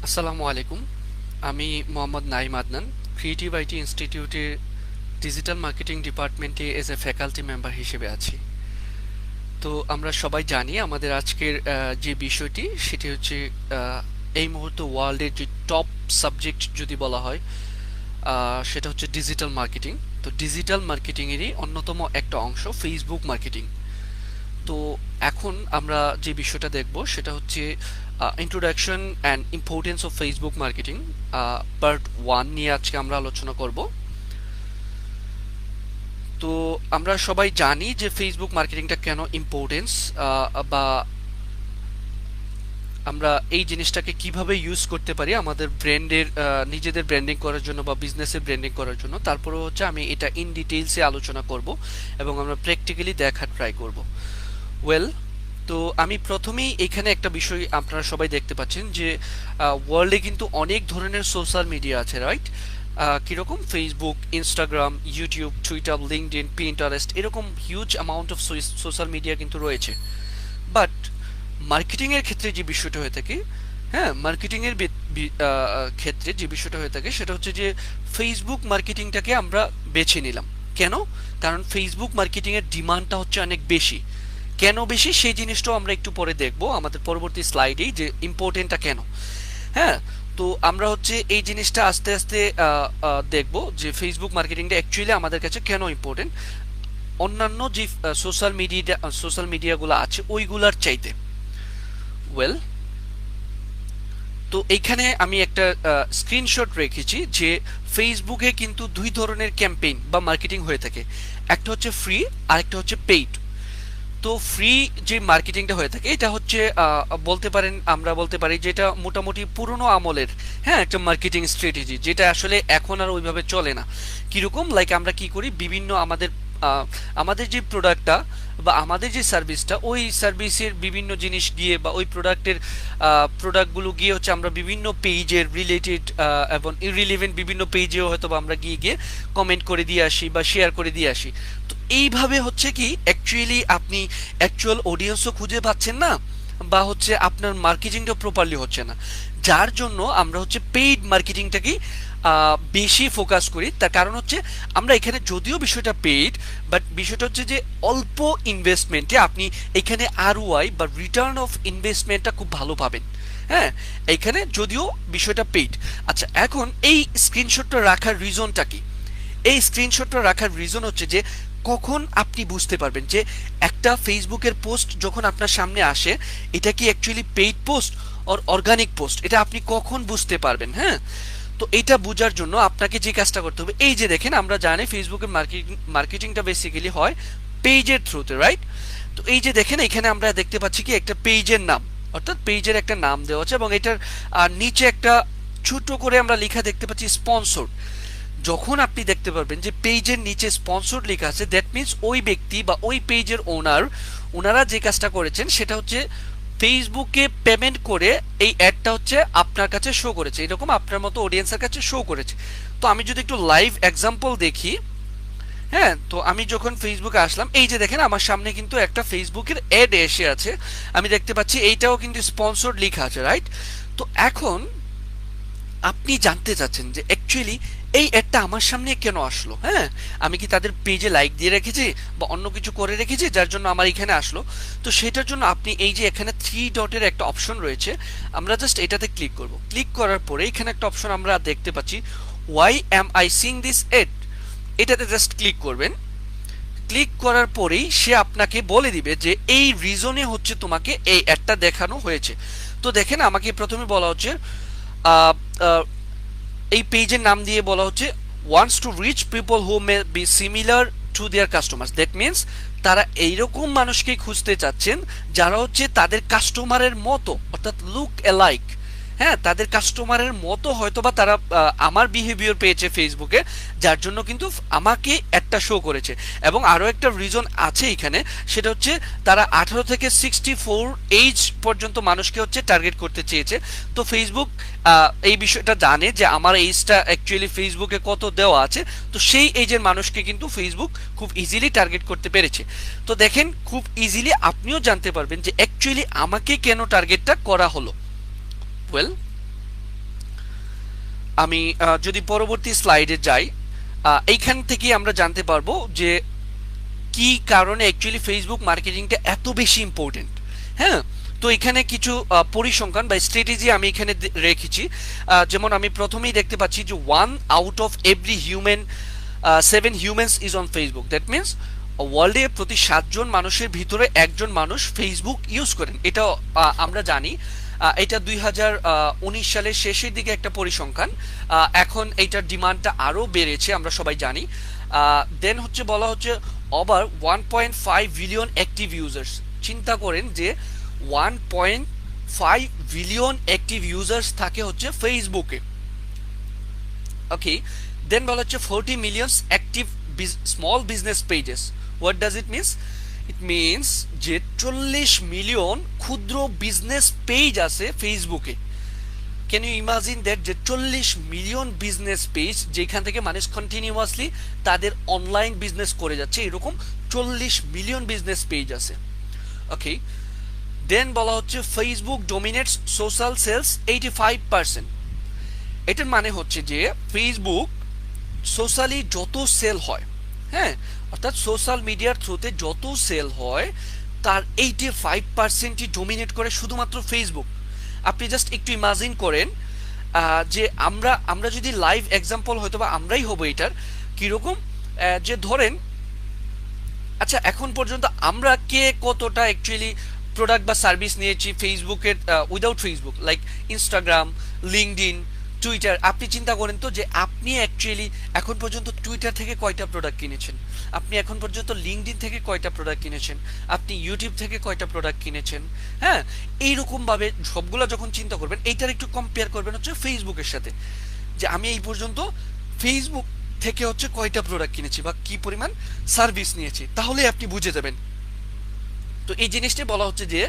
আসসালামু আলাইকুম। আমি মোহাম্মদ নাইম আদনান, ক্রিয়েটিভ আইটি ইনস্টিটিউটের ডিজিটাল মার্কেটিং ডিপার্টমেন্টে এজ এ ফ্যাকাল্টি মেম্বার হিসেবে আছি। তো আমরা সবাই জানি আমাদের আজকের যে বিষয়টি সেটি হচ্ছে এই মুহূর্তে ওয়ার্ল্ডের যে টপ সাবজেক্ট যদি বলা হয় সেটা হচ্ছে ডিজিটাল মার্কেটিং। তো ডিজিটাল মার্কেটিংয়েরই অন্যতম একটা অংশ ফেসবুক মার্কেটিং। তো এখন আমরা যে বিষয়টা দেখব সেটা হচ্ছে introduction and importance of Facebook marketing part 1 নিয়ে আজকে আমরা আলোচনা করব। তো আমরা সবাই জানি যে ফেসবুক মার্কেটিংটা কেন ইম্পর্টেন্স, বা আমরা এই জিনিসটাকে কিভাবে ইউজ করতে পারি আমাদের ব্র্যান্ডের নিজেদের ব্র্যান্ডিং করার জন্য বা বিজনেসের ব্র্যান্ডিং করার জন্য। তারপরে হচ্ছে আমি এটা ইন ডিটেইলসে আলোচনা করব এবং আমরা প্র্যাকটিক্যালি দেখার ট্রাই করব। ওয়েল, তো আমি প্রথমেই এখানে একটা বিষয় আপনারা সবাই দেখতে পাচ্ছেন যে ওয়ার্ল্ডে কিন্তু অনেক ধরনের সোশ্যাল মিডিয়া আছে, রাইট? কিরকম Facebook, Instagram, YouTube, Twitter, LinkedIn, Pinterest, এরকম huge amount of social media কিন্তু রয়েছে। বাট মার্কেটিং এর ক্ষেত্রে যে বিষয়টা হয়ে থাকে, হ্যাঁ, মার্কেটিং এর ক্ষেত্রে যে বিষয়টা হয়ে থাকে সেটা হচ্ছে যে ফেসবুক মার্কেটিংটাকে আমরা বেছে নিলাম। কেন? কারণ ফেসবুক মার্কেটিং এর ডিমান্ডটা হচ্ছে অনেক বেশি। কেন বেশি সেই জিনিসটাও আমরা একটু পরে দেখব আমাদের পরবর্তী স্লাইডেই, যে ইম্পর্টেন্টটা কেন। হ্যাঁ, তো আমরা হচ্ছে এই জিনিসটা আস্তে আস্তে দেখব যে ফেসবুক মার্কেটিংটা অ্যাকচুয়ালি আমাদের কাছে কেন ইম্পর্টেন্ট অন্যান্য যে সোশ্যাল মিডিয়াগুলো আছে ওইগুলার চাইতে। ওয়েল, তো এইখানে আমি একটা স্ক্রিনশট রেখেছি যে ফেসবুকে কিন্তু দুই ধরনের ক্যাম্পেইন বা মার্কেটিং হয়ে থাকে। একটা হচ্ছে ফ্রি আর একটা হচ্ছে পেইড। তো ফ্রি যে মার্কেটিংটা হয়ে থাকে এটা হচ্ছে বলতে পারেন, আমরা বলতে পারি যে এটা মোটামুটি পুরনো আমলের, হ্যাঁ, একটা মার্কেটিং স্ট্র্যাটেজি যেটা আসলে এখন আর ওইভাবে চলে না। কিরকম, লাইক আমরা কি করি, বিভিন্ন আমাদের যে প্রোডাক্টটা বা আমাদের যে সার্ভিসটা, ওই সার্ভিসের বিভিন্ন জিনিস গিয়ে বা ওই প্রোডাক্টগুলো গিয়ে হচ্ছে আমরা বিভিন্ন পেজের রিলেটেড এবং ইররিলেভেন্ট বিভিন্ন পেজেও হয়তো বা আমরা গিয়ে গিয়ে কমেন্ট করে দিয়ে আসি বা শেয়ার করে দিয়ে আসি। তো এইভাবে হচ্ছে কি অ্যাকচুয়ালি আপনি অ্যাকচুয়াল অডিয়েন্সও খুঁজে পাচ্ছেন না, বা হচ্ছে আপনার মার্কেটিংটা প্রপারলি হচ্ছে না। যার জন্য আমরা হচ্ছে পেইড মার্কেটিংটাকেই বেশি ফোকাস করি। তার কারণ হচ্ছে আমরা এখানে যদিও বিষয়টা পেইড, বাট বিষয়টা হচ্ছে যে অল্প ইনভেস্টমেন্টে আপনি এখানে আরওআই বা রিটার্ন অফ ইনভেস্টমেন্টটা খুব ভালো পাবেন। হ্যাঁ, এখানে যদিও বিষয়টা পেইড। আচ্ছা, এখন এই স্ক্রিনশটটা রাখার রিজনটা কি? এই স্ক্রিনশটটা রাখার রিজন হচ্ছে যে কখন আপনি বুঝতে পারবেন যে একটা ফেসবুকের পোস্ট যখন আপনার সামনে আসে এটা কি actually paid post or organic post, এটা আপনি কখন বুঝতে পারবেন। হ্যাঁ, তো এটা বোঝার জন্য আপনাকে যে কাজটা করতে হবে, এই যে দেখেন আমরা জানি ফেসবুকের মার্কেটিংটা বেসিক্যালি হয় পেজের থ্রুতে, রাইট? তো এই যে দেখেন এখানে আমরা দেখতে পাচ্ছি কি একটা পেজের নাম, অর্থাৎ পেজের একটা নাম দেওয়া আছে এবং এটার নিচে একটা ছোট করে আমরা লেখা দেখতে পাচ্ছি স্পন্সর। যখন আপনি দেখতে পারবেন যে পেজের নিচে স্পন্সর লেখা আছে, দ্যাট মিনস ওই ব্যক্তি বা ওই পেজের ওনারা যে কাজটা করেছেন সেটা হচ্ছে ফেসবুকে পেমেন্ট করে এই অ্যাডটা হচ্ছে আপনার কাছে শো করেছে, এরকম আপনার মতো অডিয়েন্সের কাছে শো করেছে। তো আমি যদি একটু লাইভ এক্সাম্পল দেখি, হ্যাঁ, তো আমি যখন ফেসবুকে আসলাম এই যে দেখেন আমার সামনে কিন্তু একটা ফেসবুকের অ্যাড এসে আছে, আমি দেখতে পাচ্ছি এইটাও কিন্তু স্পন্সর্ড লেখা আছে, রাইট? তো এখন আপনি জানতে চাচ্ছেন যে অ্যাকচুয়ালি এই অ্যাডটা আমার সামনে কেন আসলো। হ্যাঁ, আমি কি তাদের পেজে লাইক দিয়ে রেখেছি বা অন্য কিছু করে রেখেছি যার জন্য আমার এখানে আসলো? তো সেটার জন্য আপনি এই যে এখানে থ্রি ডটের একটা অপশন রয়েছে, আমরা জাস্ট এটাতে ক্লিক করব। ক্লিক করার পরে এখানে একটা অপশন আমরা দেখতে পাচ্ছি, why am I seeing this ad. এটাতে জাস্ট ক্লিক করবেন। ক্লিক করার পরেই সে আপনাকে বলে দিবে যে এই রিজনে হচ্ছে তোমাকে এই অ্যাডটা দেখানো হয়েছে। তো দেখেন আমাকে প্রথমে বলা হচ্ছে আহ, আহ, এই পেজের নাম দিয়ে বলা হচ্ছে wants to reach people who may be similar to their customers. That means তারা এইরকম মানুষকে খুঁজতে চাচ্ছেন যারা হচ্ছে তাদের কাস্টমারের মতো, অর্থাৎ লুক অ্যালাইক। হ্যাঁ, তাদের কাস্টমারের মতো হয়তোবা তারা আমার বিহেভিয়ার পেয়েছে ফেসবুকে, যার জন্য কিন্তু আমাকে একটা শো করেছে। এবং আরও একটা রিজন আছে এখানে, সেটা হচ্ছে তারা 18 থেকে 64 এইজ পর্যন্ত মানুষকে হচ্ছে টার্গেট করতে চেয়েছে। তো ফেসবুক এই বিষয়টা জানে যে আমার এইজটা অ্যাকচুয়ালি ফেসবুকে কত দেওয়া আছে, তো সেই এইজের মানুষকে কিন্তু ফেসবুক খুব ইজিলি টার্গেট করতে পেরেছে। তো দেখেন খুব ইজিলি আপনিও জানতে পারবেন যে অ্যাকচুয়ালি আমাকে কেন টার্গেটটা করা হলো। ওয়েল, আমি যদি পরবর্তী স্লাইডে যাই, এইখান থেকে আমরা জানতে পারবো যে কি কারণে অ্যাকচুয়ালি ফেসবুক মার্কেটিংটা এত বেশি ইম্পর্টেন্ট। হ্যাঁ, তো এখানে কিছু পরিসংখ্যান বা স্ট্র্যাটেজি আমি এখানে রেখেছি। যেমন আমি প্রথমেই দেখতে পাচ্ছি যে 1 out of every 7 humans is on Facebook. That means ওয়ার্ল্ডে প্রতি 7 জন মানুষের ভিতরে একজন মানুষ ফেসবুক ইউজ করেন। এটা আমরা জানি। এটা 2019 সালের শেষের দিকে একটা পরিসংখ্যান। এখন এইটার ডিমান্ডটা আরো বেড়েছে, আমরা সবাই জানি। দেন হচ্ছে বলা হচ্ছে ওভার 1.5 বিলিয়ন অ্যাক্টিভ ইউজার্স। চিন্তা করেন যে 1.5 বিলিয়ন অ্যাক্টিভ ইউজার্স থাকে হচ্ছে ফেসবুকে। ওকে, দেন বলা হচ্ছে 40 million active small business pages. What does it means? It means যে 40 মিলিয়ন ক্ষুদ্র বিজনেস পেজ আছে ফেসবুকে। ক্যান ইউ ইমাজিন দ্যাট, যে 40 মিলিয়ন বিজনেস পেজ যেখান থেকে মানুষ কন্টিনিউয়াসলি তাদের অনলাইন বিজনেস করে যাচ্ছে, এরকম 40 মিলিয়ন বিজনেস পেজ আছে। ওকে, দেন বলা হচ্ছে ফেসবুক ডোমিনেটস সোশ্যাল সেলস 85%। এটার মানে হচ্ছে যে ফেসবুক সোশ্যালি যত সেল হয়, হ্যাঁ, অর্থাৎ সোশ্যাল মিডিয়ার থ্রুতে যত সেল হয় তার 85%ই ডোমিনেট করে শুধুমাত্র ফেসবুক। আপনি জাস্ট একটু ইমাজিন করেন যে আমরা যদি লাইভ এক্সাম্পল হয়তো বা আমরাই হব এটার। কিরকম? যে ধরেন, আচ্ছা এখন পর্যন্ত আমরা কে কতটা অ্যাকচুয়ালি প্রোডাক্ট বা সার্ভিস নিয়েছি ফেসবুকের without Facebook, like Instagram, LinkedIn, Twitter. আপনি চিন্তা করেন তো যে আপনি অ্যাকচুয়ালি এখন পর্যন্ত টুইটার থেকে কয়টা প্রোডাক্ট কিনেছেন, আপনি এখন পর্যন্ত লিঙ্কডইন থেকে কয়টা প্রোডাক্ট কিনেছেন, আপনি ইউটিউব থেকে কয়টা প্রোডাক্ট কিনেছেন। হ্যাঁ, এইরকম ভাবে সবগুলো যখন চিন্তা করবেন, এইটার একটু কম্পেয়ার করবেন হচ্ছে ফেসবুকের সাথে, যে আমি এই পর্যন্ত ফেসবুক থেকে হচ্ছে কয়টা প্রোডাক্ট কিনেছি বা কি পরিমাণ সার্ভিস নিয়েছি, তাহলে আপনি বুঝে যাবেন। তো এই জিনিসটা বলা হচ্ছে যে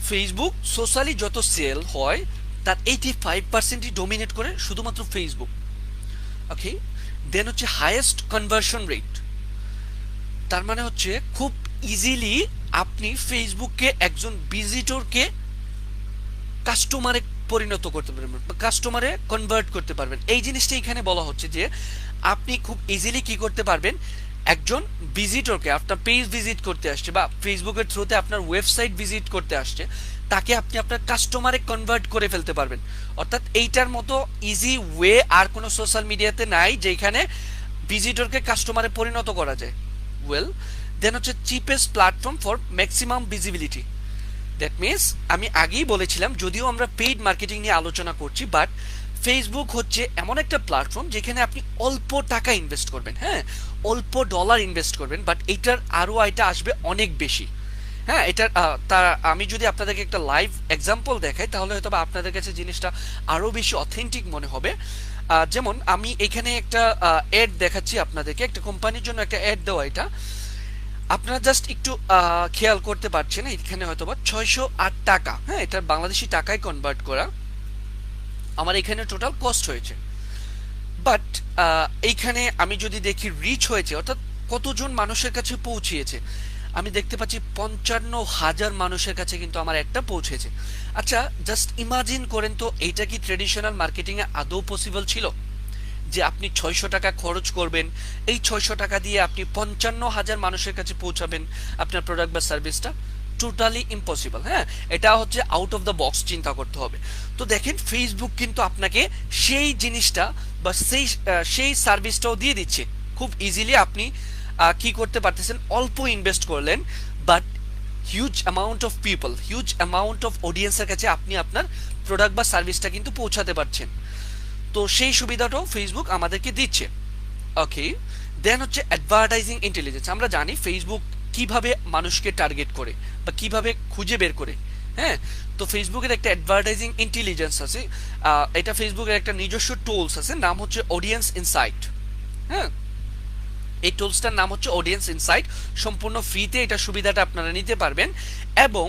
ফেসবুক সোশ্যালি যত সেল হয় তার 85%ই ডোমিনেট করে শুধুমাত্র ফেসবুক। ওকে, দেন হচ্ছে হাইয়েস্ট কনভার্সন রেট। তার মানে হচ্ছে খুব ইজিলি আপনি ফেসবুককে একজন ভিজিটরকে কাস্টমারে পরিণত করতে পারবেন বা কাস্টমারে কনভার্ট করতে পারবেন। এই জিনিসটা এখানে বলা হচ্ছে যে আপনি খুব ইজিলি কি করতে পারবেন, একজন ভিজিটরকে আপনার পেজ ভিজিট করতে আসছে বা ফেসবুকের থ্রুতে আপনার ওয়েবসাইট ভিজিট করতে আসছে, তাকে আপনি আপনার কাস্টমারে কনভার্ট করে ফেলতে পারবেন। অর্থাৎ এইটার মতো ইজি ওয়ে আর কোনো সোশ্যাল মিডিয়াতে নাই যেখানে ভিজিটরকে কাস্টমারে পরিণত করা যায়। ওয়েল, দেন হচ্ছে cheapest platform for maximum visibility. That means আমি আগেই বলেছিলাম, যদিও আমরা পেইড মার্কেটিং নিয়ে আলোচনা করছি, বাট ফেসবুক হচ্ছে এমন একটা প্ল্যাটফর্ম যেখানে আপনি অল্প টাকা ইনভেস্ট করবেন, হ্যাঁ, অল্প ডলার ইনভেস্ট করবেন, বাট এটার আরওআইটা আসবে অনেক বেশি। হ্যাঁ, এটার আমি যদি আপনাদেরকে একটা লাইভ এক্সাম্পল দেখাই তাহলে হয়তো বা আপনাদের কাছে জিনিসটা আরো বেশি অথেন্টিক মনে হবে। যেমন আমি এখানে একটা অ্যাড দেখাচ্ছি আপনাদেরকে, একটা কোম্পানির জন্য একটা অ্যাড দেওয়া। এটা আপনারা জাস্ট একটু খেয়াল করতে পারছেন, এখানে হয়তো বা 608 টাকা, হ্যাঁ, এটা বাংলাদেশি টাকায় কনভার্ট করা আমার এখানে টোটাল কস্ট হয়েছে। বাট এইখানে আমি যদি দেখি রিচ হয়েছে, অর্থাৎ কতজন মানুষের কাছে পৌঁছিয়েছে, আমি দেখতে পাচ্ছি 55,000 মানুষের কাছে কিন্তু আমার একটা পৌঁছেছে। আচ্ছা জাস্ট ইমাজিন করেন তো, এইটা কি ট্রেডিশনাল মার্কেটিং এ আদৌ পসিবল ছিল যে আপনি 600 টাকা খরচ করবেন, এই 600 টাকা দিয়ে আপনি 55,000 মানুষের কাছে পৌঁছাবেন আপনার প্রোডাক্ট বা সার্ভিসটা? Totally impossible. হ্যাঁ, এটা হচ্ছে আউট অফ দ্য বক্স চিন্তা করতে হবে। তো দেখেন ফেসবুক কিন্তু আপনাকে সেই জিনিসটা বা সেই সার্ভিসটাও দিয়ে দিচ্ছে খুব ইজিলি। আপনি কি করতে পারতেছেন, অল্প ইনভেস্ট করলেন, but huge amount of people, huge amount of অডিয়েন্সের কাছে আপনি আপনার প্রোডাক্ট বা সার্ভিসটা কিন্তু পৌঁছাতে পারছেন। তো সেই সুবিধাটাও ফেসবুক আমাদেরকে দিচ্ছে। ওকে, দেন হচ্ছে অ্যাডভার্টাইজিং ইন্টেলিজেন্স। আমরা জানি ফেসবুক কিভাবে মানুষকে টার্গেট করে বা কিভাবে খুঁজে বের করে। হ্যাঁ, তো ফেসবুকের একটা অ্যাডভার্টাইজিং ইন্টেলিজেন্স আছে। এটা ফেসবুকের একটা নিজস্ব টুলস আছে, নাম হচ্ছে অডিয়েন্স ইনসাইট। হ্যাঁ, এই টুলসটার নাম হচ্ছে অডিয়েন্স ইনসাইট। সম্পূর্ণ ফ্রিতে এটা সুবিধাটা আপনারা নিতে পারবেন। এবং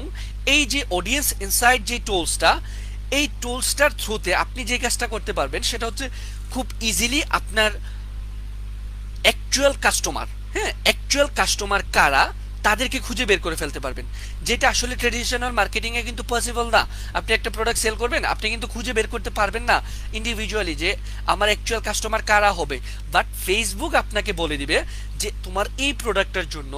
এই যে অডিয়েন্স ইনসাইট যে টুলসটা, এই টুলসটার থ্রুতে আপনি যে কাজটা করতে পারবেন সেটা হচ্ছে খুব ইজিলি আপনার অ্যাকচুয়াল কাস্টমার, হ্যাঁ, অ্যাকচুয়াল কাস্টমার কারা তাদেরকে খুঁজে বের করে ফেলতে পারবেন, যেটা আসলে ট্রেডিশনাল মার্কেটিং এ কিন্তু পসিবল না। আপনি একটা প্রোডাক্ট সেল করবেন, আপনি কিন্তু খুঁজে বের করতে পারবেন না ইন্ডিভিজুয়ালি যে আমার অ্যাকচুয়াল কাস্টমার কারা হবে। বাট ফেসবুক আপনাকে বলে দিবে যে তোমার এই প্রোডাক্টের জন্য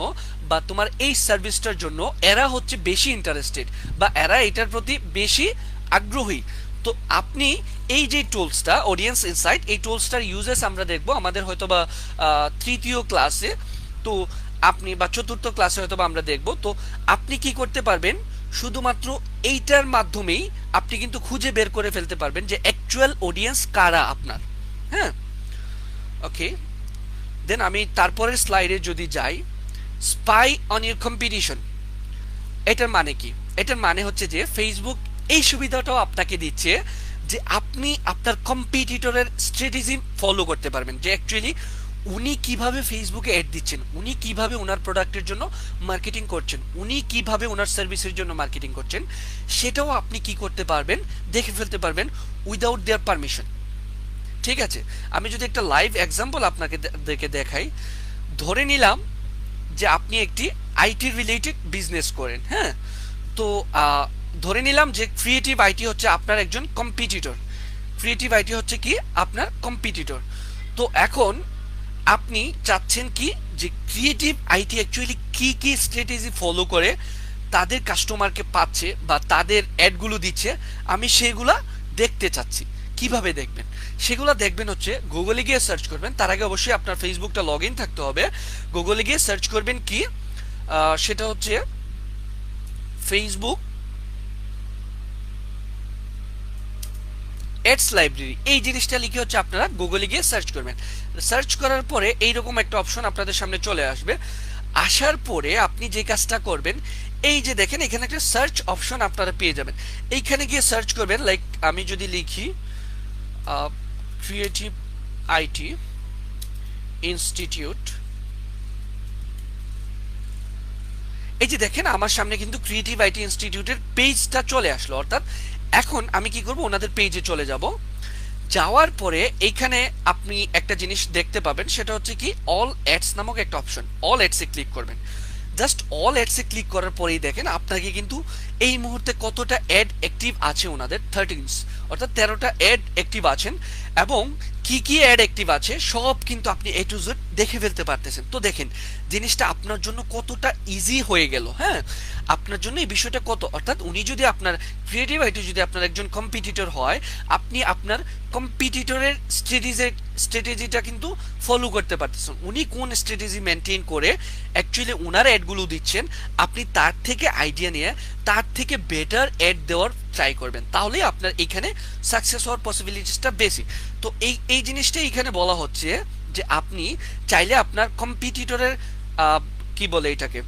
বা তোমার এই সার্ভিসটার জন্য এরা হচ্ছে বেশি ইন্টারেস্টেড বা এরা এটার প্রতি বেশি আগ্রহী। তো আপনি এই যে টুলসটা অডিয়েন্স ইনসাইট, এই টুলসটার ইউজেস আমরা দেখবো আমাদের হয়তো বা তৃতীয় ক্লাসে, তো আপনি বা চতুর্থ ক্লাসে হয়তো আমরা দেখব। তো আপনি কি করতে পারবেন, শুধুমাত্র এইটার মাধ্যমেই আপনি কিন্তু খুঁজে বের করে ফেলতে পারবেন যে অ্যাকচুয়াল অডিয়েন্স কারা আপনার। হ্যাঁ, ওকে। দেন আমি তারপরের স্লাইডে যদি যাই, স্পাই অন ইউর কম্পিটিশন, এটার মানে কি? এটার মানে হচ্ছে যে ফেসবুক এই সুবিধাটাও আপনাকে দিচ্ছে যে আপনি আপনার কম্পিটিটরের স্ট্র্যাটেজি ফলো করতে পারবেন, যে অ্যাকচুয়ালি উনি কিভাবে ফেসবুকে অ্যাড দিচ্ছেন, উনি কিভাবে ওনার প্রোডাক্টের জন্য মার্কেটিং করছেন, উনি কিভাবে ওনার সার্ভিসের জন্য মার্কেটিং করছেন, সেটাও আপনি কি করতে পারবেন, দেখে ফেলতে পারবেন উইদাউট দেয়ার পারমিশন। ঠিক আছে, আমি যদি একটা লাইভ এক্সাম্পল আপনাকে দেখাই, ধরে নিলাম যে আপনি একটি আইটি রিলেটেড বিজনেস করেন। হ্যাঁ, তো ধরে নিলাম যে ক্রিয়েটিভ আইটি হচ্ছে আপনার একজন কম্পিটিটর, ক্রিয়েটিভ আইটি হচ্ছে কি আপনার কম্পিটিটর। তো এখন আপনি চাচ্ছেন কি যে ক্রিয়েটিভ আইটি অ্যাকচুয়ালি কি কি স্ট্র্যাটেজি ফলো করে তাদের কাস্টমারকে পাচ্ছে বা তাদের অ্যাডগুলো দিচ্ছে, আমি সেগুলা দেখতে চাচ্ছি। কিভাবে দেখবেন সেগুলো? দেখবেন হচ্ছে গুগলে গিয়ে সার্চ করবেন। তার আগে অবশ্যই আপনার ফেসবুকটা লগ ইন থাকতে হবে। গুগলে গিয়ে সার্চ করবেন কি, সেটা হচ্ছে ফেসবুক অ্যাডস লাইব্রেরি, এই জিনিসটা লিখে হচ্ছে আপনারা গুগলে গিয়ে সার্চ করবেন। সার্চ করার পরে এইরকম একটা অপশন আপনাদের সামনে চলে আসবে। আসার পরে আপনি যে কাজটা করবেন, এই যে দেখেন এখানে একটা সার্চ অপশন আপনারা পেয়ে যাবেন। এইখানে গিয়ে সার্চ করবেন, লাইক আমি যদি লিখি ক্রিয়েটিভ আইটি ইনস্টিটিউট, এই যে দেখেন আমার সামনে কিন্তু ক্রিয়েটিভ আইটি ইনস্টিটিউটের পেজটা চলে আসলো। অর্থাৎ এখন আমি কি করব, ওনাদের পেজে চলে যাব। যাওয়ার পরে এইখানে আপনি একটা জিনিস দেখতে পাবেন, সেটা হচ্ছে কি অল অ্যাডস নামক একটা অপশন। অল অ্যাডসে ক্লিক করবেন। জাস্ট অল অ্যাডসে ক্লিক করার পরেই দেখেন আপনাকে কিন্তু এই মুহূর্তে কতটা অ্যাড অ্যাক্টিভ আছে ওনাদের, 13, অর্থাৎ 13টা অ্যাড অ্যাক্টিভ আছেন, এবং কি কি অ্যাড অ্যাক্টিভ আছে সব কিন্তু আপনি এ টু জেড দেখে ফেলতে পারতেছেন। তো দেখেন জিনিসটা আপনার জন্য কতটা ইজি হয়ে গেল। হ্যাঁ, আপনার জন্য এই বিষয়টা কত, অর্থাৎ উনি যদি আপনার ক্রিয়েটিভ আইটি যদি আপনার একজন কম্পিটিটর হয়, আপনি আপনার কম্পিটিটরের স্ট্র্যাটেজিটা কিন্তু ফলো করতে পারতেছেন। উনি কোন স্ট্র্যাটেজি মেনটেন করে অ্যাকচুয়ালি ওনার অ্যাডগুলো দিচ্ছেন, আপনি তার থেকে আইডিয়া নিয়ে তার থেকে বেটার অ্যাড দেওয়ার ট্রাই করবেন, তাহলেই আপনার এখানে সাকসেস হওয়ার পসিবিলিটিসটা বেশি। তো এই জিনিসটাই এখানে বলা হচ্ছে যে আপনি চাইলে আপনার কম্পিটিটরের কি বলে এটাকে,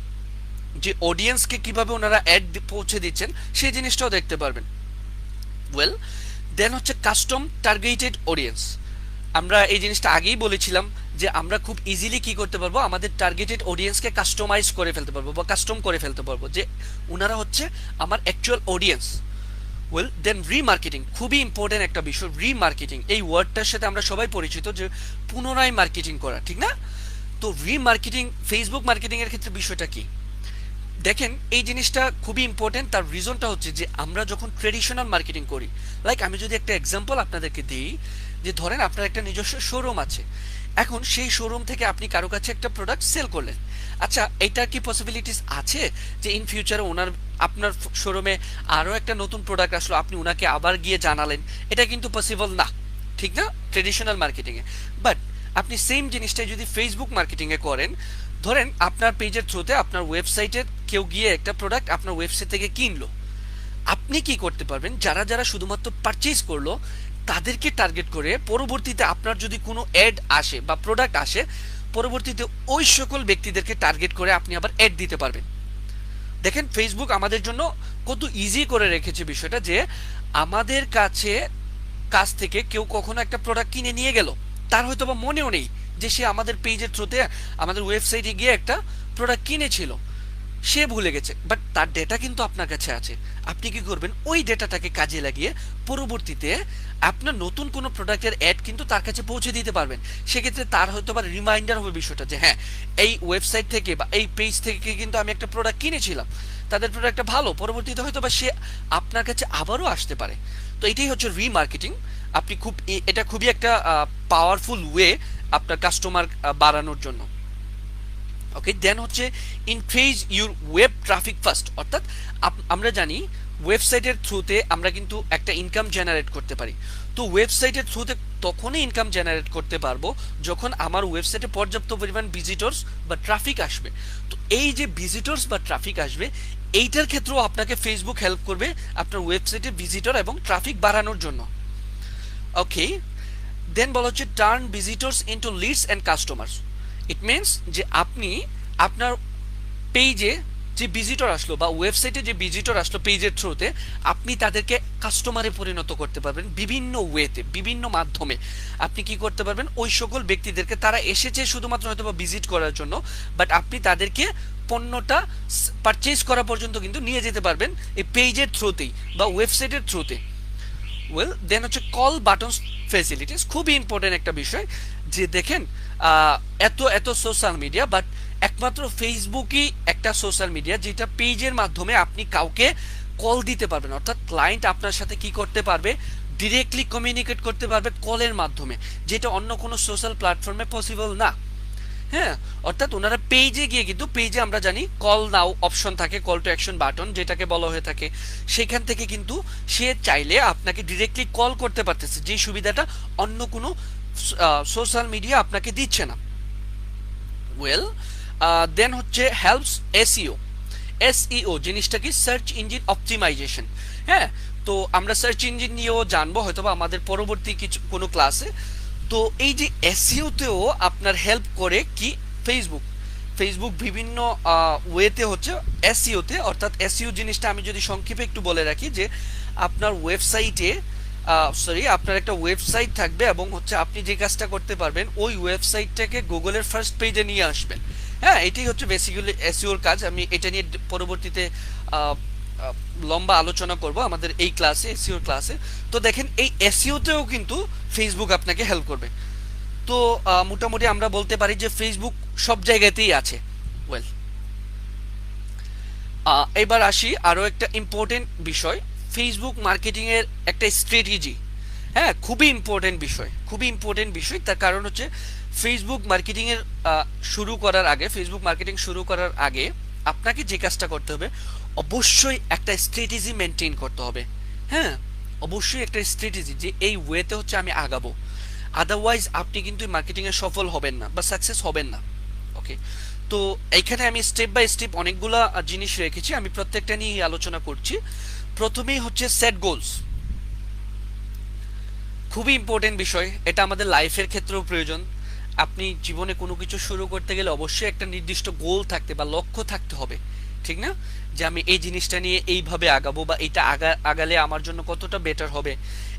যে অডিয়েন্সকে কিভাবে ওনারা অ্যাড পৌঁছে দিচ্ছেন সেই জিনিসটাও দেখতে পারবেন। ওয়েল, দেন হচ্ছে কাস্টম টার্গেটেড অডিয়েন্স। আমরা এই জিনিসটা আগেই বলেছিলাম যে আমরা খুব ইজিলি কি করতে পারবো, আমাদের টার্গেটেড অডিয়েন্সকে কাস্টমাইজ করে ফেলতে পারবো বা কাস্টম করে ফেলতে পারবো, যে ওনারা হচ্ছে আমার অ্যাকচুয়াল অডিয়েন্স। ওয়েল, দেন রিমার্কেটিং, খুবই ইম্পর্টেন্ট একটা বিষয়। রিমার্কেটিং এই ওয়ার্ডটার সাথে আমরা সবাই পরিচিত, যে পুনরায় মার্কেটিং করা, ঠিক না? তো রিমার্কেটিং ফেসবুক মার্কেটিং এর ক্ষেত্রে বিষয়টা কি দেখেন, এই জিনিসটা খুবই ইম্পর্টেন্ট। তার রিজনটা হচ্ছে যে আমরা যখন ট্রেডিশনাল মার্কেটিং করি, লাইক আমি যদি একটা এক্সাম্পল আপনাদেরকে দিই, যে ধরেন আপনার একটা নিজস্ব শোরুম আছে, এখন সেই শোরুম থেকে আপনি কারো কাছে একটা প্রোডাক্ট সেল করলেন। আচ্ছা, এইটার কি পসিবিলিটিস আছে যে ইন ফিউচারে ওনার আপনার শোরুমে আরও একটা নতুন প্রোডাক্ট আসলো, আপনি ওনাকে আবার গিয়ে জানালেন? এটা কিন্তু পসিবল না, ঠিক না, ট্রেডিশনাল মার্কেটিংয়ে। বাট আপনি সেম জিনিসটাই যদি ফেসবুক মার্কেটিংয়ে করেন, ধরেন আপনার পেজের থ্রুতে আপনার ওয়েবসাইটের কেউ গিয়ে একটা প্রোডাক্ট আপনার ওয়েবসাইট থেকে কিনলো, আপনি কি করতে পারবেন, যারা যারা শুধুমাত্র পারচেজ করলো তাদেরকে টার্গেট করে পরবর্তীতে আপনার যদি কোনো অ্যাড আসে বা প্রোডাক্ট আসে, পরবর্তীতে ওই সকল ব্যক্তিদেরকে টার্গেট করে আপনি আবার অ্যাড দিতে পারবেন। দেখেন ফেসবুক আমাদের জন্য কত ইজি করে রেখেছে বিষয়টা, যে আমাদের কাছ থেকে কেউ কখনো একটা প্রোডাক্ট কিনে নিয়ে গেল, তার হয়তো বা মনেও নেই যে সে আমাদের পেজের থ্রুতে আমাদের ওয়েবসাইটে গিয়ে একটা প্রোডাক্ট কিনেছিল, সে ভুলে গেছে, বাট তার ডেটা কিন্তু আপনার কাছে আছে। আপনি কি করবেন, ওই ডেটাটাকে কাজে লাগিয়ে পরবর্তীতে আপনার নতুন কোনো প্রোডাক্টের অ্যাড কিন্তু তার কাছে পৌঁছে দিতে পারবেন। সেক্ষেত্রে তার হয়তো বা রিমাইন্ডার হবে বিষয়টা যে হ্যাঁ, এই ওয়েবসাইট থেকে বা এই পেজ থেকে কিন্তু আমি একটা প্রোডাক্ট কিনেছিলাম, তাদের প্রোডাক্টটা ভালো, পরবর্তীতে হয়তো বা সে আপনার কাছে আবারও আসতে পারে। তো এটাই হচ্ছে রিমার্কেটিং। আপনি এটা খুবই একটা পাওয়ারফুল ওয়ে আপনার কাস্টমার বাড়ানোর জন্য। ওকে, দেন হচ্ছে increase your web traffic first, অর্থাৎ আমরা জানি ওয়েবসাইটের থ্রুতে আমরা কিন্তু একটা ইনকাম জেনারেট করতে পারি। তো ওয়েবসাইটের থ্রুতে তখনই ইনকাম জেনারেট করতে পারবো যখন আমার ওয়েবসাইটে পর্যাপ্ত পরিমাণ ভিজিটর্স বা ট্রাফিক আসবে। তো এই যে ভিজিটর্স বা ট্রাফিক আসবে, এইটার ক্ষেত্রেও আপনাকে ফেসবুক হেল্প করবে আপনার ওয়েবসাইটে ভিজিটর এবং ট্রাফিক বাড়ানোর জন্য। ওকে, দেন বলা হচ্ছে turn visitors into leads and customers. It means যে আপনি আপনার পেজে যে ভিজিটর আসলো বা ওয়েবসাইটে যে ভিজিটর আসলো পেজের থ্রুতে, আপনি তাদেরকে কাস্টমারে পরিণত করতে পারবেন বিভিন্ন ওয়েতে, বিভিন্ন মাধ্যমে। আপনি কি করতে পারবেন, ওই সকল ব্যক্তিদেরকে, তারা এসেছে শুধুমাত্র হয়তো বা ভিজিট করার জন্য, বাট আপনি তাদেরকে পণ্যটা পারচেজ করা পর্যন্ত কিন্তু নিয়ে যেতে পারবেন এই পেজের থ্রুতেই বা ওয়েবসাইটের থ্রুতে। ওয়েল, দেন হচ্ছে কল বাটন ফেসিলিটিস, খুবই ইম্পর্টেন্ট একটা বিষয়। যে দেখেন এত এত সোশ্যাল মিডিয়া, বাট একমাত্র ফেসবুকই একটা সোশ্যাল মিডিয়া যেটা পেজের মাধ্যমে আপনি কাউকে কল দিতে পারবেন, অর্থাৎ ক্লায়েন্ট আপনার সাথে কি করতে পারবে, ডিরেক্টলি কমিউনিকেট করতে পারবে কলের মাধ্যমে, যেটা অন্য কোনো সোশ্যাল প্ল্যাটফর্মে পসিবল না। হ্যাঁ, অর্থাৎ ওনারা পেজে গিয়ে, কিন্তু পেজে আমরা জানি কল নাও অপশন থাকে, কল টু অ্যাকশন বাটন যেটাকে বলা হয়ে থাকে, সেখান থেকে কিন্তু সে চাইলে আপনাকে ডিরেক্টলি কল করতে পারতেছে, যে সুবিধাটা অন্য কোনো সোশ্যাল মিডিয়া আপনাকে দিচ্ছে না। ওয়েল, দেন হচ্ছে হেল্পস এসইও। এসইও জিনিসটা কি, সার্চ ইঞ্জিন অপটিমাইজেশন। হ্যাঁ, তো আমরা সার্চ ইঞ্জিন নিয়েও জানবো হয়তোবা আমাদের পরবর্তী কোনো ক্লাসে। তো এই যে এসইওতেও আপনার হেল্প করে কি ফেসবুক। ফেসবুক বিভিন্ন ওয়েতে হচ্ছে এসইওতে, অর্থাৎ এসইও জিনিসটা আমি যদি সংক্ষেপে একটু বলে রাখি, যে আপনার ওয়েবসাইটে আপনার একটা ওয়েবসাইট থাকবে এবং হচ্ছে আপনি যে কাজটা করতে পারবেন ওই ওয়েবসাইটটাকে গুগলের ফার্স্ট পেজে নিয়ে আসবেন। হ্যাঁ, এটাই হচ্ছে বেসিক্যালি এসইওর কাজ। আমি এটা নিয়ে পরবর্তীতে লম্বা আলোচনা করব আমাদের এই ক্লাসে, এসইওর ক্লাসে। তো দেখেন এই এসইওতেও কিন্তু ফেসবুক আপনাকে হেল্প করবে। তো মোটামুটি আমরা বলতে পারি যে ফেসবুক সব জায়গাতেই আছে। ওয়েল, এবার আসি আরো একটা ইম্পর্টেন্ট বিষয়, ফেসবুক মার্কেটিং এর একটা স্ট্র্যাটেজি। হ্যাঁ, খুবই ইম্পর্টেন্ট বিষয়, খুবই ইম্পর্টেন্ট বিষয়। তার কারণ হচ্ছে ফেসবুক মার্কেটিং এর ফেসবুক মার্কেটিং শুরু করার আগে আপনাকে যে কাজটা করতে হবে, অবশ্যই একটা স্ট্র্যাটেজি মেনটেন করতে হবে। হ্যাঁ, অবশ্যই একটা স্ট্র্যাটেজি, যে এই ওয়েতে হচ্ছে আমি আগাবো, আদারওয়াইজ আপনি কিন্তু মার্কেটিং এ সফল হবেন না বা সাকসেস হবেন না। ওকে, তো এইখানে আমি স্টেপ বাই স্টেপ অনেকগুলা জিনিস রেখেছি, আমি প্রত্যেকটা নিয়ে আলোচনা করছি। প্রথমেই হচ্ছে সেট গোলস। খুবই ইম্পর্টেন্ট বিষয়, এটা আমাদের লাইফের ক্ষেত্রেও প্রয়োজন। আপনি জীবনে কোনো কিছু শুরু করতে গেলে অবশ্যই একটা নির্দিষ্ট গোল থাকতে বা লক্ষ্য থাকতে হবে, ঠিক না? যে আমি এই জিনিসটা নিয়ে এইভাবে আগাবো বা এটা আগালে আমার জন্য কতটা বেটার হবে,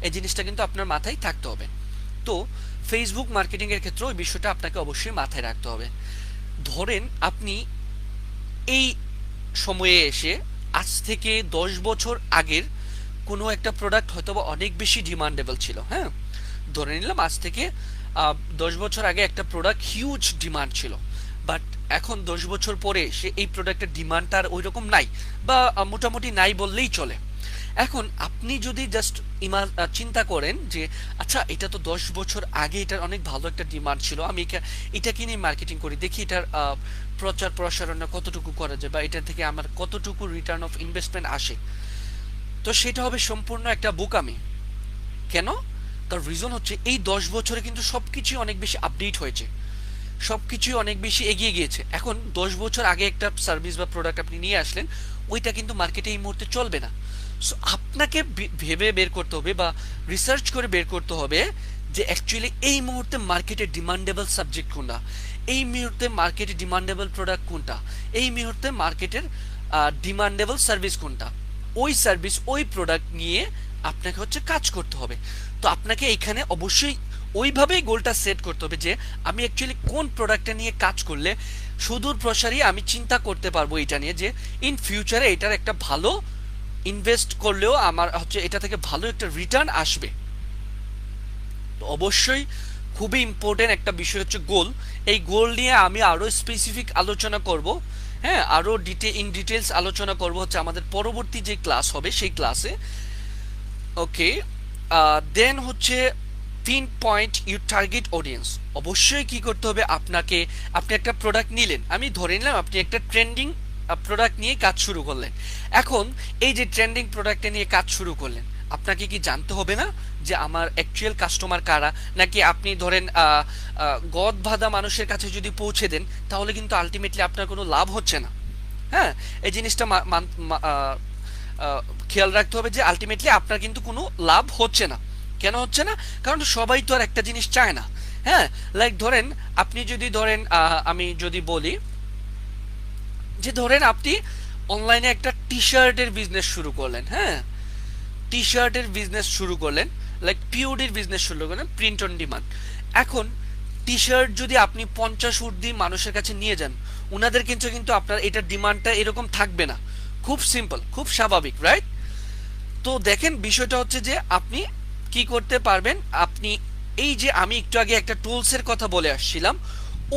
এই জিনিসটা কিন্তু আপনার মাথায় থাকতে হবে। তো ফেসবুক মার্কেটিং এর ক্ষেত্রে ওই বিষয়টা আপনাকে অবশ্যই মাথায় রাখতে হবে। ধরেন আপনি এই সময়ে এসে আজ থেকে 10 বছর আগের কোনো একটা প্রোডাক্ট হয়তো বা অনেক বেশি ডিমান্ডেবল ছিল। হ্যাঁ, ধরে নিলাম আজ থেকে 10 বছর আগে একটা প্রোডাক্ট হিউজ ডিমান্ড ছিল, বাট এখন 10 বছর পরে সে এই প্রোডাক্টের ডিমান্ড আর ওই রকম নাই বা মোটামুটি নাই বললেই চলে। এখন আপনি যদি জাস্ট চিন্তা করেন যে আচ্ছা, এটা তো 10 বছর আগে এটার অনেক ভালো একটা ডিমান্ড ছিল, আমি এটাকে নিয়ে মার্কেটিং করি, দেখি এটার প্রচার প্রসারণা কতটুকু করা যায় বা এটা থেকে আমার কতটুকু রিটার্ন অফ ইনভেস্টমেন্ট আসে, তো সেটা হবে সম্পূর্ণ একটা বোকামি। কেন? তার রিজন হচ্ছে এই 10 বছরে কিন্তু সবকিছু অনেক বেশি আপডেট হয়েছে, সবকিছু অনেক বেশি এগিয়ে গিয়েছে। এখন 10 বছর আগে একটা সার্ভিস বা প্রোডাক্ট আপনি নিয়ে আসলেন, ওইটা কিন্তু মার্কেটে এই মুহূর্তে চলবে না। সো আপনাকে ভেবে বের করতে হবে বা রিসার্চ করে বের করতে হবে যে অ্যাকচুয়ালি এই মুহূর্তে মার্কেটে ডিমান্ডেবল সাবজেক্ট কোনটা, এই মুহূর্তে মার্কেটে ডিমান্ডেবল প্রোডাক্ট কোনটা, এই মুহূর্তে মার্কেটের ডিমান্ডেবল সার্ভিস কোনটা। ওই সার্ভিস, ওই প্রোডাক্ট নিয়ে আপনাকে হচ্ছে কাজ করতে হবে। তো আপনাকে এখানে অবশ্যই ওইভাবেই গোলটা সেট করতে হবে যে আমি অ্যাকচুয়ালি কোন প্রোডাক্টটা নিয়ে কাজ করলে সুদূর প্রসারী আমি চিন্তা করতে পারবো এটা নিয়ে, যে ইন ফিউচারে এটার একটা ভালো ইনভেস্ট করলেও আমার হচ্ছে এটা থেকে ভালো একটা রিটার্ন আসবে। তো অবশ্যই খুবই ইম্পর্টেন্ট একটা বিষয় হচ্ছে গোল। এই গোল নিয়ে আমি আরো স্পেসিফিক আলোচনা করব। হ্যাঁ, আরো ইন ডিটেলস আলোচনা করব হচ্ছে আমাদের পরবর্তী যে ক্লাস হবে সেই ক্লাসে। ওকে, দেন হচ্ছে pin point your target audience. অবশ্যই কি করতে হবে আপনাকে, আপনি একটা প্রোডাক্ট নিলেন, আমি ধরে নিলাম আপনি একটা ট্রেন্ডিং প্রোডাক্ট নিয়ে কাজ শুরু করলেন। এখন এই যে ট্রেন্ডিং প্রোডাক্টটা নিয়ে কাজ শুরু করলেন, আপনাকে কি জানতে হবে না যে আমার অ্যাকচুয়াল কাস্টমার কারা? নাকি আপনি ধরেন গদ বাঁধা মানুষের কাছে যদি পৌঁছে দেন, তাহলে কিন্তু আলটিমেটলি আপনার কোনো লাভ হচ্ছে না। হ্যাঁ, এই জিনিসটা খেয়াল রাখতে হবে যে আলটিমেটলি আপনার কিন্তু কোনো লাভ হচ্ছে না। কেন হচ্ছে না? কারণ সবাই তো আর একটা জিনিস চায় না। হ্যাঁ, লাইক ধরেন আপনি যদি ধরেন আমি যদি বলি যে ধরেন আপনি অনলাইনে একটা টি শার্টের বিজনেস শুরু করলেন। হ্যাঁ, টি শার্টের বিজনেস শুরু করলেন, লাইক পিওডির বিজনেস শুরু করলেন, প্রিন্ট অন ডিমান্ড। এখন টি শার্ট যদি আপনি 50 ঊর্ধ্বে মানুষের কাছে নিয়ে যান, ওনাদের কিন্তু আপনার এটার ডিমান্ডটা এরকম থাকবে না। খুব সিম্পল, খুব স্বাভাবিক, রাইট? তো দেখেন বিষয়টা হচ্ছে যে আপনি কি করতে পারবেন, আপনি এই যে আমি একটু আগে একটা টুলসের কথা বলে আসছিলাম,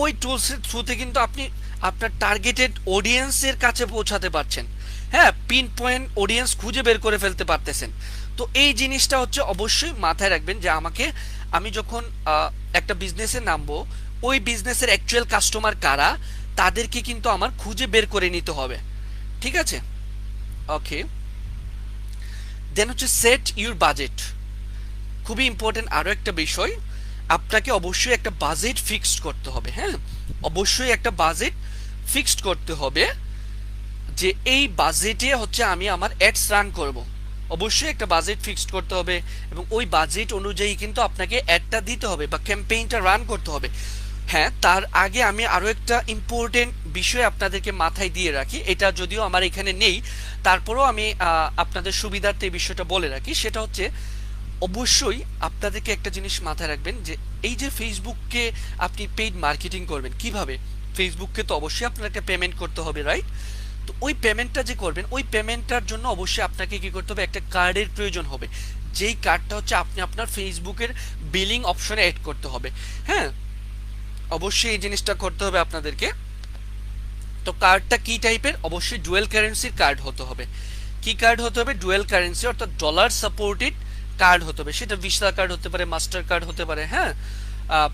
ওই টুলসের থ্রুতে কিন্তু আপনি আপনার টার্গেটেড অডিয়েন্সের কাছে পৌঁছাতে পারছেন। হ্যাঁ, পিন পয়েন্ট অডিয়েন্স খুঁজে বের করে ফেলতে পারতেছেন। তো এই জিনিসটা হচ্ছে অবশ্যই মাথায় রাখবেন যে আমি যখন একটা বিজনেসে নামবো, ওই বিজনেসের অ্যাকচুয়াল কাস্টমার কারা, তাদেরকে কিন্তু আমার খুঁজে বের করে নিতে হবে। ঠিক আছে? ওকে, দেন হচ্ছে সেট ইউর বাজেট। খুবই ইম্পর্টেন্ট আরো একটা বিষয়, আপনাকে অবশ্যই একটা বাজেট ফিক্সড করতে হবে। হ্যাঁ, অবশ্যই একটা বাজেট ফিক্সড করতে হবে যে এই বাজেটে হচ্ছে আমি আমার অ্যাডস রান করব। অবশ্যই একটা বাজেট ফিক্সড করতে হবে এবং ওই বাজেট অনুযায়ী কিন্তু আপনাকে অ্যাডটা দিতে হবে বা ক্যাম্পেইনটা রান করতে হবে। হ্যাঁ, তার আগে আমি আরো একটা ইম্পর্টেন্ট বিষয় আপনাদেরকে মাথায় দিয়ে রাখি, এটা যদিও আমার এখানে নেই, তারপরেও আমি আপনাদের সুবিধার্থে এই বিষয়টা বলে রাখি। সেটা হচ্ছে অবশ্যই আপনাদেরকে একটা জিনিস মাথায় রাখবেন যে এই যে ফেসবুককে আপনি পেইড মার্কেটিং করবেন কিভাবে, ফেসবুককে তো অবশ্যই আপনার একটা পেমেন্ট করতে হবে, রাইট? তো ওই পেমেন্টটা যে করবেন, ওই পেমেন্টটার জন্য অবশ্যই আপনাকে কি করতে হবে, একটা কার্ডের প্রয়োজন হবে, যেই কার্ডটা হচ্ছে আপনি আপনার ফেসবুকের বিলিং অপশনে অ্যাড করতে হবে। হ্যাঁ, অবশ্যই এই জিনিসটা করতে হবে আপনাদেরকে। তো কার্ডটা কি টাইপের? অবশ্যই ডুয়েল কারেন্সির কার্ড হতে হবে। কি কার্ড হতে হবে? ডুয়েল কারেন্সি, অর্থাৎ ডলার সাপোর্টেড কার্ড হতে হবে। সেটা ভিসা কার্ড হতে পারে, মাস্টার কার্ড হতে পারে। হ্যাঁ,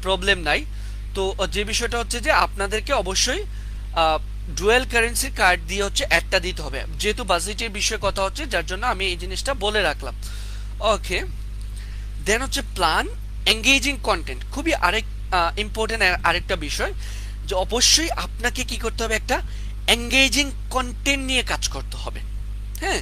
প্রবলেম নাই। তো যে বিষয়টা হচ্ছে যে আপনাদেরকে অবশ্যই ডুয়েল কারেন্সির কার্ড দিয়ে হচ্ছে একটা দিতে হবে, যেহেতু বাজেটের বিষয়ে কথা হচ্ছে, যার জন্য আমি এই জিনিসটা বলে রাখলাম। ওকে, দেন হচ্ছে প্ল্যান এঙ্গেজিং কন্টেন্ট। খুবই ইম্পর্টেন্ট আরেকটা বিষয় যে অবশ্যই আপনাকে কি করতে হবে, একটা এঙ্গেজিং কন্টেন্ট নিয়ে কাজ করতে হবে। হ্যাঁ,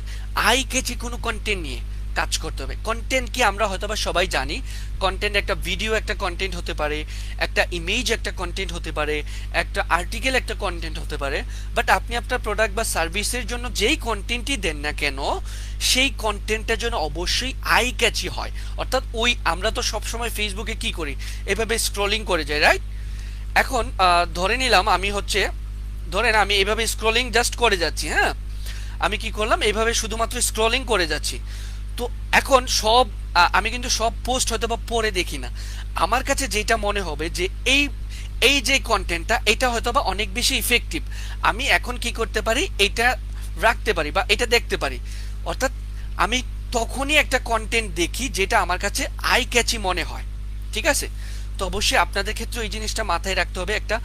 আই ক্যাচি কোনো কন্টেন্ট নিয়ে কাজ করতে হবে। কন্টেন্ট কি আমরা হয়তো বা সবাই জানি, কন্টেন্ট একটা ভিডিও একটা কন্টেন্ট হতে পারে, একটা ইমেজ একটা কন্টেন্ট হতে পারে, একটা আর্টিকেল একটা কন্টেন্ট হতে পারে। বাট আপনি আপনার প্রোডাক্ট বা সার্ভিসের জন্য যেই কন্টেন্টই দেন না কেন, সেই কন্টেন্টের জন্য অবশ্যই আই ক্যাচি হয়। অর্থাৎ আমরা তো সবসময় ফেসবুকে কি করি, এভাবে স্ক্রলিং করে যাই, রাইট? এখন ধরে নিলাম ধরেন আমি এভাবে স্ক্রলিং জাস্ট করে যাচ্ছি। হ্যাঁ, আমি কি করলাম, এইভাবে শুধুমাত্র স্ক্রলিং করে যাচ্ছি। তো এখন আমি কিন্তু সব পোস্ট হয়তো বা পড়ে দেখি না। আমার কাছে যেটা মনে হবে যে এই যে কন্টেন্টটা, এটা হয়তো বা অনেক বেশি ইফেক্টিভ, আমি এখন কি করতে পারি, এটা রাখতে পারি বা এটা দেখতে পারি। অর্থাৎ আমি তখনই একটা কন্টেন্ট দেখি যেটা আমার কাছে আই ক্যাচি মনে হয়। ঠিক আছে? তো অবশ্যই আপনাদের ক্ষেত্রে এই জিনিসটা মাথায় রাখতে হবে, একটা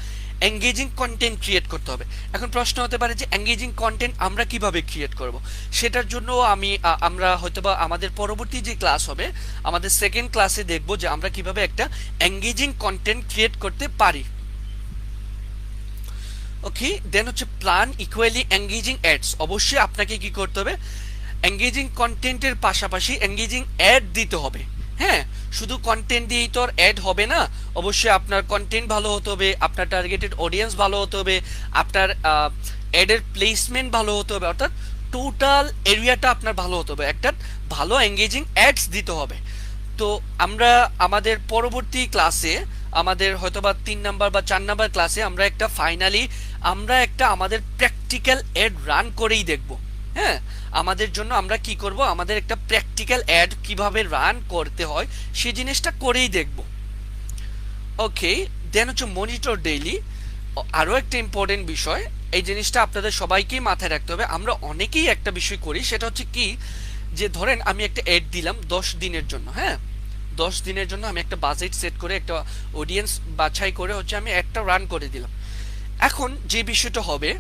এঙ্গেজিং কন্টেন্ট ক্রিয়েট করতে হবে। এখন প্রশ্ন হতে পারে যে এঙ্গেজিং কন্টেন্ট আমরা কিভাবে ক্রিয়েট করব? সেটার জন্য আমরা হয়তোবা আমাদের পরবর্তী যে ক্লাস হবে, আমাদের সেকেন্ড ক্লাসে দেখব যে আমরা কিভাবে একটা এঙ্গেজিং কন্টেন্ট ক্রিয়েট করতে পারি। ওকে, দেন হচ্ছে প্ল্যান ইকুয়ালি এঙ্গেজিং অ্যাডস। অবশ্যই আপনাকে কি করতে হবে, এঙ্গেজিং কন্টেন্টের পাশাপাশি এঙ্গেজিং অ্যাড দিতে হবে। হ্যাঁ, শুধু কন্টেন্ট দিয়েই তো আর অ্যাড হবে না। অবশ্যই আপনার কন্টেন্ট ভালো হতে হবে, আপনার টার্গেটেড অডিয়েন্স ভালো হতে হবে, আপনার অ্যাডের প্লেসমেন্ট ভালো হতে হবে, অর্থাৎ টোটাল এরিয়াটা আপনার ভালো হতে হবে, একটা ভালো এঙ্গেজিং অ্যাডস দিতে হবে। তো আমরা আমাদের পরবর্তী ক্লাসে, আমাদের হয়তোবা 3 নাম্বার বা 4 নাম্বার ক্লাসে আমরা একটা আমাদের প্র্যাকটিক্যাল অ্যাড রান করেই দেখব। হ্যাঁ, আমাদের জন্য আমরা কি করব, আমাদের একটা প্র্যাকটিক্যাল অ্যাড কিভাবে রান করতে হয় সেই জিনিসটা করেই দেখব। ওকে, দেন হচ্ছে মনিটর ডেইলি। আরও একটা ইম্পর্টেন্ট বিষয়, এই জিনিসটা আপনাদের সবাইকেই মাথায় রাখতে হবে। আমরা অনেকেই একটা বিষয় করি, সেটা হচ্ছে কি, যে ধরেন আমি একটা অ্যাড দিলাম 10 দিনের জন্য। হ্যাঁ, 10 দিনের জন্য আমি একটা বাজেট সেট করে একটা অডিয়েন্স বাছাই করে হচ্ছে আমি একটা রান করে দিলাম। এখন যে বিষয়টা হবে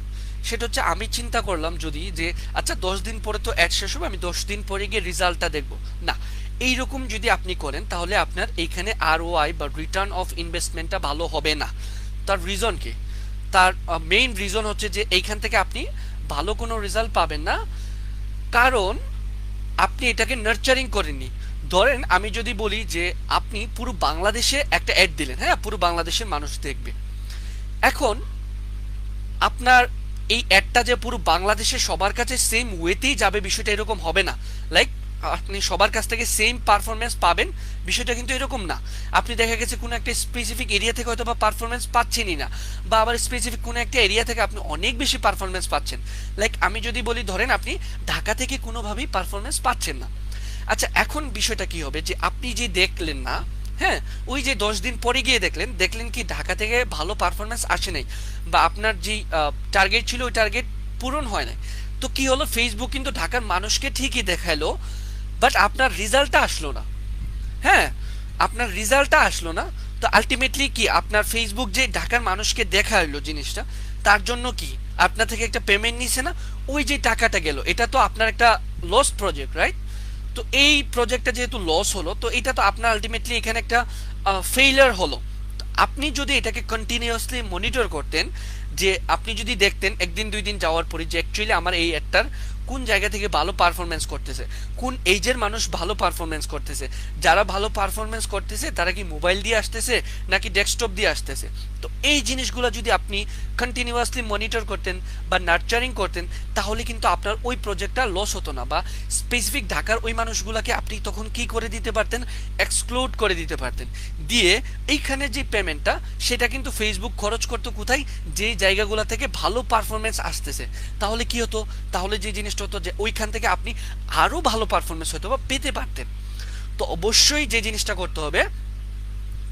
সেটা হচ্ছে আমি চিন্তা করলাম যদি যে আচ্ছা 10 দিন পরে তো অ্যাড শেষ হবে, আমি 10 দিন পরে গিয়ে রেজাল্টটা দেখব না। এইরকম যদি আপনি করেন তাহলে আপনার এইখানে আরওআই বা রিটার্ন অফ ইনভেস্টমেন্টটা ভালো হবে না। তার রিজন কি? তার মেইন রিজন হচ্ছে যে এইখান থেকে আপনি ভালো কোনো রেজাল্ট পাবেন না, কারণ আপনি এটাকে নার্চারিং করেননি। ধরেন আমি যদি বলি যে আপনি পুরো বাংলাদেশে একটা অ্যাড দিলেন, হ্যাঁ, পুরো বাংলাদেশের মানুষ দেখবে। এখন আপনার এই অ্যাডটা যে পুরো বাংলাদেশে সবার কাছে সেম ওয়েতেই যাবে, বিষয়টা এরকম হবে না। লাইক আপনি সবার কাছ থেকে সেম পারফরমেন্স পাবেন, বিষয়টা কিন্তু এরকম না। আপনি দেখা গেছে কোনো একটা স্পেসিফিক এরিয়া থেকে হয়তো বা পারফরমেন্স পাচ্ছেনই না, বা আবার স্পেসিফিক কোনো একটা এরিয়া থেকে আপনি অনেক বেশি পারফরমেন্স পাচ্ছেন। লাইক আমি যদি বলি ধরেন আপনি ঢাকা থেকে কোনোভাবেই পারফরমেন্স পাচ্ছেন না। আচ্ছা, এখন বিষয়টা কি হবে যে আপনি যে দেখলেন না, হ্যাঁ, ওই যে 10 দিন পরে গিয়ে দেখলেন কি ঢাকা থেকে ভালো পারফরমেন্স আসে নাই, বা আপনার যে টার্গেট ছিল ওই টার্গেট পূরণ হয় নাই। তো কি হলো, ফেসবুক কিন্তু ঢাকার মানুষকে ঠিকই দেখালো, বাট আপনার রেজাল্টটা আসলো না। হ্যাঁ, আপনার রেজাল্টটা আসলো না। তো আলটিমেটলি কি, আপনার ফেসবুক যে ঢাকার মানুষকে দেখালো জিনিসটা, তার জন্য কি আপনার থেকে একটা পেমেন্ট নিছে না? ওই যে টাকাটা গেল, এটা তো আপনার একটা লস প্রজেক্ট, রাইট? তো এই প্রজেক্টটা যেহেতু লস হলো, তো এটা তো আপনার আলটিমেটলি এখানে একটা ফেইলিয়ার হলো। আপনি যদি এটাকে কন্টিনিউয়াসলি মনিটর করতেন, যে আপনি যদি দেখতেন একদিন 2 দিন যাওয়ার পরে যে অ্যাকচুয়ালি আমার এই অ্যাডটার কোন জায়গা থেকে ভালো পারফরমেন্স করতেছে, কোন এজের মানুষ ভালো পারফরমেন্স করতেছে, যারা ভালো পারফরমেন্স করতেছে তারা কি মোবাইল দিয়ে আসতেছে নাকি ডেস্কটপ দিয়ে আসতেছে। তো এই জিনিসগুলো যদি আপনি কন্টিনিউয়াসলি মনিটর করতেন বা নার্চারিং করতেন, তাহলে কিন্তু আপনার ওই প্রজেক্টটা লস হতো না, বা স্পেসিফিক ঢাকার ওই মানুষগুলোকে আপনি তখন কি করে দিতে পারতেন, এক্সক্লুড করে দিতে পারতেন। দিয়ে এইখানে যে পেমেন্টটা সেটা কিন্তু ফেসবুক খরচ করতো কোথায়, যে জায়গাগুলো থেকে ভালো পারফরমেন্স আসতেছে। তাহলে কি হতো, তাহলে যে জিনিসটা হতো যে ওইখান থেকে আপনি আরো ভালো পারফরমেন্স হয়তো বা পেতে পারতেন। তো অবশ্যই যে জিনিসটা করতে হবে,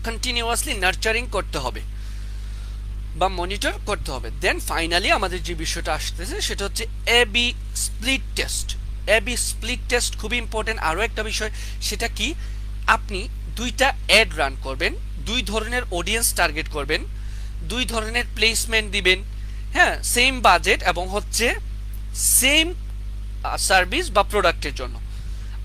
কন্টিনিউয়াসলি নার্চারিং করতে হবে বা মনিটর করতে হবে। দেন ফাইনালি আমাদের যে বিষয়টা আসতেছে সেটা হচ্ছে A B split test. A B split test খুবই ইম্পর্টেন্ট। আরও একটা বিষয়, সেটা কি, আপনি 2টা অ্যাড রান করবেন, 2 ধরনের অডিয়েন্স টার্গেট করবেন, 2 ধরনের প্লেসমেন্ট দিবেন, হ্যাঁ, সেম বাজেট এবং হচ্ছে সেম সার্ভিস বা প্রোডাক্টের জন্য।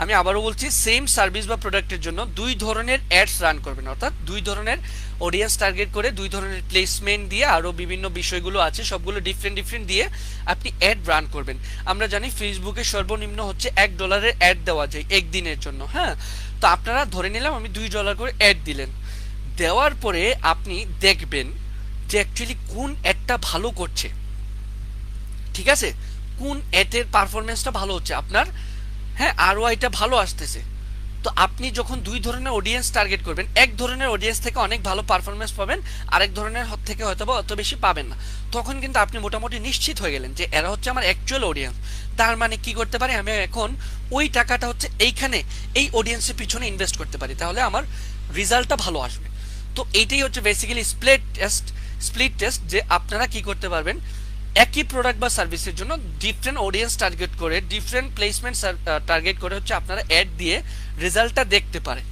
আমি আবারও বলছি, সেম সার্ভিস বা প্রোডাক্টের জন্য 2 ধরনের অ্যাডস রান করবেন, অর্থাৎ 2 ধরনের অডিয়েন্স টার্গেট করে 2 ধরনের প্লেসমেন্ট দিয়ে আরও বিভিন্ন বিষয়গুলো আছে সবগুলো ডিফারেন্ট ডিফারেন্ট দিয়ে আপনি অ্যাড রান করবেন। আমরা জানি ফেসবুকে সর্বনিম্ন হচ্ছে $1 অ্যাড দেওয়া যায় একদিনের জন্য। হ্যাঁ, তো আপনারা ধরে নিলাম আমি $2 করে অ্যাড দিলেন, দেওয়ার পরে আপনি দেখবেন যে অ্যাকচুয়ালি কোন অ্যাডটা ভালো করছে, ঠিক আছে, কোন অ্যাডের পারফরমেন্সটা ভালো হচ্ছে আপনার, হ্যাঁ, আরওআইটা ভালো আসতেছে। তো আপনি যখন 2 ধরনের অডিয়েন্স টার্গেট করবেন, এক ধরনের অডিয়েন্স থেকে অনেক ভালো পারফরমেন্স পাবেন, আরেক ধরনের থেকে হয়তো বা অত বেশি পাবেন না। তখন কিন্তু আপনি মোটামুটি নিশ্চিত হয়ে গেলেন যে এরা হচ্ছে আমার অ্যাকচুয়াল অডিয়েন্স। তার মানে কি করতে পারি, আমি এখন ওই টাকাটা হচ্ছে এইখানে এই অডিয়েন্সের পিছনে ইনভেস্ট করতে পারি, তাহলে আমার রেজাল্টটা ভালো আসবে। তো এইটাই হচ্ছে বেসিক্যালি স্প্লিট টেস্ট, যে আপনারা কি করতে পারবেন, একই প্রোডাক্ট বা সার্ভিসের জন্য ডিফারেন্ট অডিয়েন্স টার্গেট করে, ডিফারেন্ট প্লেসমেন্ট টার্গেট করে হচ্ছে আপনারা অ্যাড দিয়ে রেজাল্টটা দেখতে পারেন।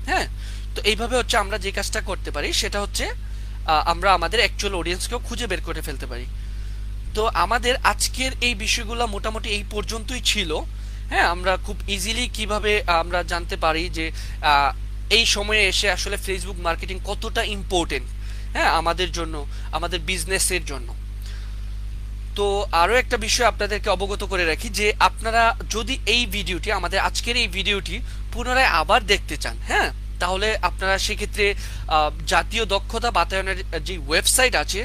হ্যাঁ, তো এইভাবে হচ্ছে আমরা যে কাজটা করতে পারি সেটা হচ্ছে আমরা আমাদের অ্যাকচুয়াল অডিয়েন্সকেও খুঁজে বের করে ফেলতে পারি। তো আমাদের আজকের এই বিষয়গুলো মোটামুটি এই পর্যন্তই ছিল। হ্যাঁ, আমরা খুব ইজিলি কিভাবে আমরা জানতে পারি যে এই সময়ে এসে আসলে ফেসবুক মার্কেটিং কতটা ইম্পর্টেন্ট, হ্যাঁ, আমাদের জন্য, আমাদের বিজনেসের জন্য। তো আরও একটা বিষয় আপনাদেরকে অবগত করে রাখি, যে আপনারা যদি এই ভিডিওটি, আমাদের আজকের এই ভিডিওটি পুনরায় আবার দেখতে চান, হ্যাঁ, তাহলে আপনারা সেক্ষেত্রে জাতীয় দক্ষতা বাতায়নের যে ওয়েবসাইট আছে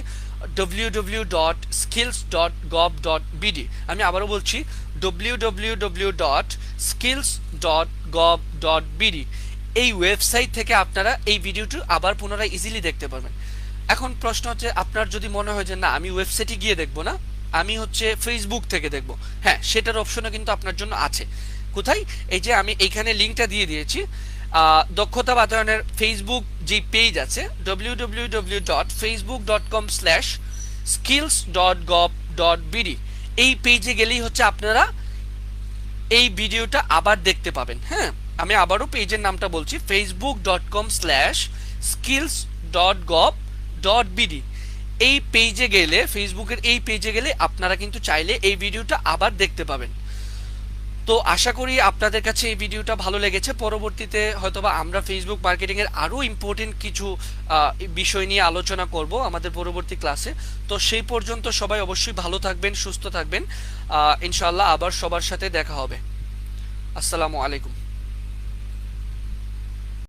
www.skills.gov.bd, আমি আবারও বলছি www.skills.gov.bd, এই ওয়েবসাইট থেকে আপনারা এই ভিডিওটি আবার পুনরায় ইজিলি দেখতে পারবেন। এখন প্রশ্ন হচ্ছে, আপনার যদি মনে হয় যে না আমি ওয়েবসাইটে গিয়ে দেখবো না, আমি হচ্ছে ফেসবুক থেকে দেখব, হ্যাঁ সেটার অপশনও কিন্তু আপনার জন্য আছে। কোথায়? এই যে আমি এইখানে লিঙ্কটা দিয়ে দিয়েছি, দক্ষতা বাতায়নের ফেসবুক যে পেজ আছে www.facebook.com/skills.gov.bd, এই পেজে গেলেই হচ্ছে আপনারা এই ভিডিওটা আবার দেখতে পাবেন। হ্যাঁ, আমি আবারও পেজের নামটা বলছি, facebook.com/skills.gov.bd। এই পেজে গেলে, ফেসবুকের এই পেজে গেলে আপনারা কিন্তু চাইলে এই ভিডিওটা আবার দেখতে পাবেন। তো আশা করি আপনাদের কাছে এই ভিডিওটা ভালো লেগেছে। পরবর্তীতে হয়তোবা আমরা ফেসবুক মার্কেটিং এর আরো ইম্পর্টেন্ট কিছু বিষয় নিয়ে আলোচনা করব আমাদের পরবর্তী ক্লাসে। তো সেই পর্যন্ত সবাই অবশ্যই ভালো থাকবেন, সুস্থ থাকবেন। ইনশাআল্লাহ আবার সবার সাথে দেখা হবে। আসসালামু আলাইকুম।